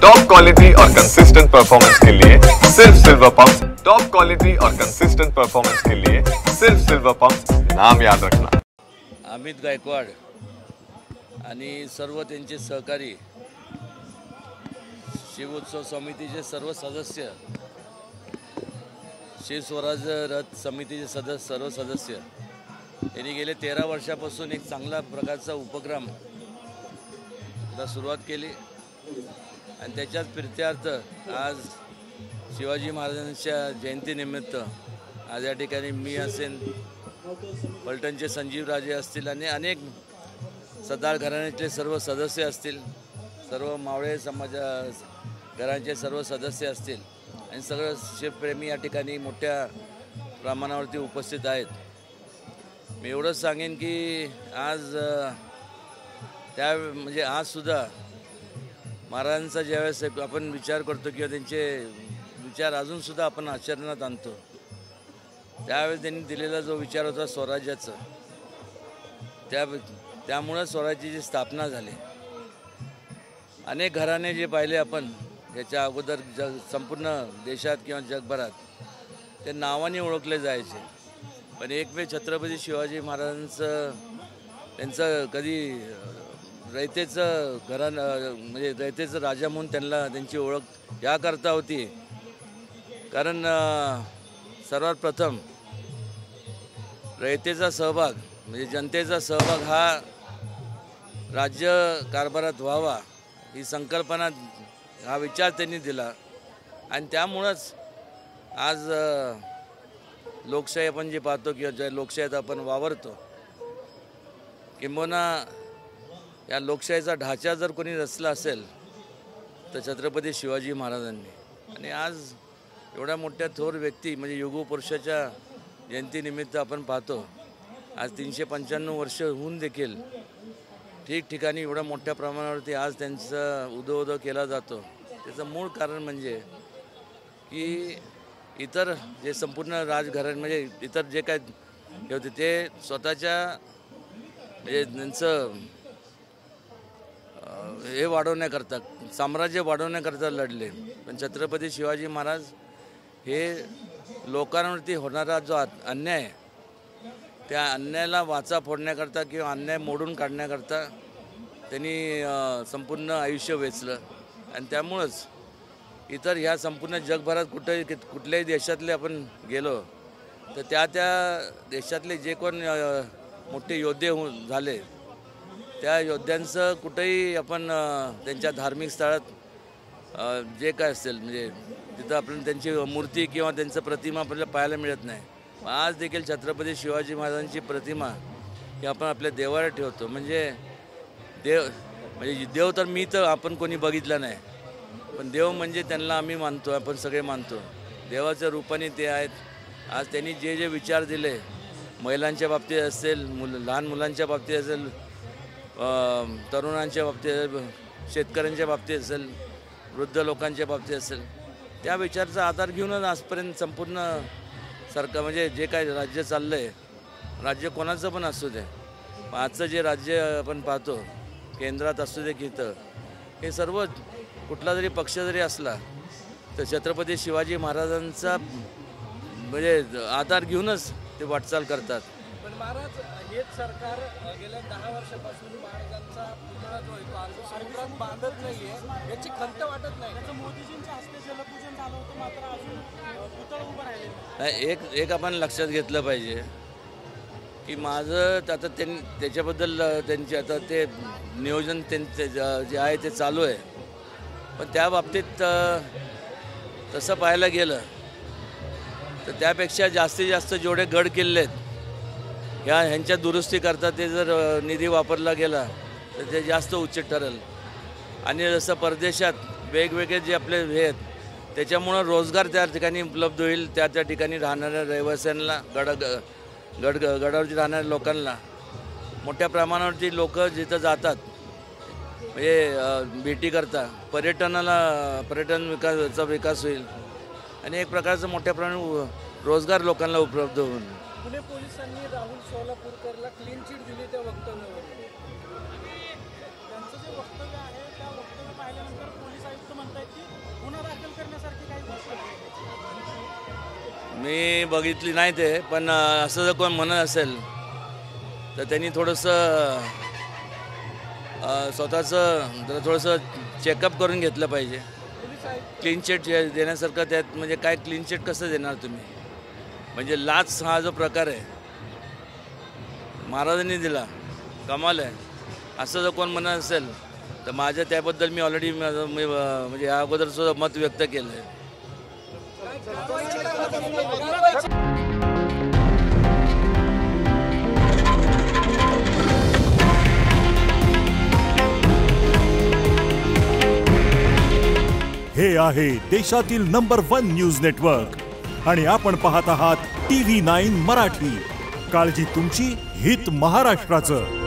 Top quality और consistent performance के लिए सिर्फ सिल्वर पंप। टॉप क्वालिटी और कंसिस्टेंट परफॉर्मेंस के लिए सिर्फ सिल्वर पंप, नाम याद रखना। अमित गायकवाड आणि सर्व त्यांचे सहकारी, शिवोत्सव समितीचे सर्व सदस्य, शिव स्वराज रथ समितीचे सर्व सदस्य यांनी गेले 13 वर्षापासून एक चांगला प्रकारचा उपक्रम सुरुवात केली आणि त्याच्याच प्रीत्यर्थ आज शिवाजी महाराजांच्या जयंतीनिमित्त आज या ठिकाणी मी असेन, पलटणचे संजीव राजे असतील आणि अनेक सरदार घराण्यातले सर्व सदस्य असतील, सर्व मावळे समाज घरांचे सर्व सदस्य असतील आणि सगळं शिवप्रेमी या ठिकाणी मोठ्या प्रमाणावरती उपस्थित आहेत। मी एवढंच सांगेन की आज म्हणजे आजसुद्धा महाराजांचा ज्यावेळेस आपण विचार करतो किंवा त्यांचे विचार अजूनसुद्धा आपण आचरणात आणतो, त्यावेळेस त्यांनी दिलेला जो विचार होता स्वराज्याचा, त्यामुळे स्वराज्याची स्थापना झाली। अनेक घराणे जे पाहिले आपण याच्या अगोदर संपूर्ण देशात किंवा जगभरात ते नावाने ओळखले जायचे, पण एकवेळ छत्रपती शिवाजी महाराजांचं त्यांचं कधी रयतेचं म्हणजे रयतेचं राजा म्हणून त्यांची ओळख याकरता होती कारण सर्वात प्रथम रयतेचा सहभाग म्हणजे जनतेचा सहभाग हा राज्य कारभारात व्हावा ही संकल्पना, हा विचार त्यांनी दिला आणि त्यामुळंच आज लोकशाही आपण जे पाहतो किंवा ज्या लोकशाहीत आपण वावरतो, किंबहुना या लोकशाहीचा ढाचा जर कोणी रचला असेल तर छत्रपती शिवाजी महाराजांनी। आणि आज एवढ्या मोठ्या थोर व्यक्ती म्हणजे युगपुरुषाच्या जयंतीनिमित्त आपण पाहतो आज 395 वर्ष होऊन देखील ठिकठिकाणी एवढ्या मोठ्या प्रमाणावरती आज त्यांचा उदो केला जातो। त्याचं मूळ कारण म्हणजे की इतर जे संपूर्ण राजघराणे म्हणजे इतर जे काय होते ते स्वतःच्या म्हणजे त्यांचं हे वाढवण्याकरता, साम्राज्य वाढवण्याकरता लढले, पण छत्रपती शिवाजी महाराज हे लोकांवरती होणारा जो अन्याय आहे त्या अन्यायाला वाचा फोडण्याकरता किंवा अन्याय मोडून काढण्याकरता त्यांनी संपूर्ण आयुष्य वेचलं आणि त्यामुळंच इतर ह्या संपूर्ण जगभरात कुठल्याही देशातले आपण गेलो तर त्या देशातले जे कोण मोठे योद्धे झाले त्या योद्ध्यांचं कुठेही आपण त्यांच्या धार्मिक स्थळात जे काय असेल म्हणजे तिथं आपण त्यांची मूर्ती किंवा त्यांचं प्रतिमा आपल्याला पाहायला मिळत नाही। आज देखील छत्रपती शिवाजी महाराजांची प्रतिमा ही आपण आपल्या देवाला ठेवतो, म्हणजे देव तर आपण कोणी बघितला नाही, पण देव म्हणजे त्यांना आम्ही मानतो, आपण सगळे मानतो, देवाच्या रूपाने ते आहेत। आज त्यांनी जे जे विचार दिले महिलांच्या बाबतीत असेल, लहान मुलांच्या बाबतीत असेल, तरुणांच्या बाबतीत, शेतकऱ्यांच्या बाबतीत असेल, वृद्ध लोकांच्या बाबतीत असेल, त्या विचाराचा आधार घेऊनच आजपर्यंत संपूर्ण सरकार म्हणजे जे काय राज्य चाललं आहे, राज्य कोणाचं पण असू दे, आजचं जे राज्य आपण पाहतो केंद्रात असू दे की इथं, हे सर्व कुठला जरी पक्ष जरी असला तर छत्रपती शिवाजी महाराजांचा म्हणजे आधार घेऊनच ते वाटचाल करतात। पण महाराज हेच सरकार गेल्या 10 वर्षापासून महाराजांचा पुतळा जो आहे तो समुद्रात बांधत नाहीये, याची खंत वाटत नाही। त्याचं मोदीजींच्या हस्ते जलपूजन झालं होतं, मात्र अजून पुतळा उभं राहिलेलं नाही। एक आपण लक्षात घेतलं पाहिजे की माझं आता त्याच्याबद्दल त्यांचे आता ते नियोजन त्यांचे जे आहे ते चालू आहे, पण त्या बाबतीत तसं पाहायला गेलं तर त्यापेक्षा जास्तीत जास्त जेवढे गड किल्ले आहेत ह्यांच्या दुरुस्ती करता ते जर निधी वापरला गेला तर ते जास्त उचित ठरेल। आणि जसं परदेशात वेगवेगळे जे आपले हे आहेत त्याच्यामुळं रोजगार त्या ठिकाणी उपलब्ध होईल, त्या ठिकाणी राहणाऱ्या रहिवाशांना, गडावरती राहणाऱ्या लोकांना मोठ्या प्रमाणावरती लोक जिथं जातात म्हणजे भेटी करता पर्यटन विकास होईल आणि एक प्रकारचं मोठ्या प्रमाणात रोजगार लोकांना उपलब्ध होईल। पुणे पोलिसांनी राहुल सोलापूरकरला क्लीन चिट दिली त्या वक्तव्यावर, त्यांचं जे वक्तव्य आहे त्या वक्तव्य पाहिल्यानंतर पोलीस आयुक्त म्हणतात मी बघितली नाही ते, पण असं जर कोण म्हणत असेल तर त्यांनी थोडंसं स्वतःचं जरा थोडंसं चेकअप करून घेतलं पाहिजे. क्लीन चिट देण्यासारखं त्यात म्हणजे काय क्लीन चिट कसं देणार तुम्ही? म्हणजे लाच हा जो प्रकार आहे महाराजांनी दिला, कमाल आहे. असं जर कोण म्हणत असेल तर माझ्या त्याबद्दल मी ऑलरेडी म्हणजे या अगोदरचं मत व्यक्त केलं आहे. हे आहे देशातील नंबर 1 न्यूज नेटवर्क आणि आपण पाहत आहात TV9 मराठी. काळजी तुमची, हित महाराष्ट्राचं.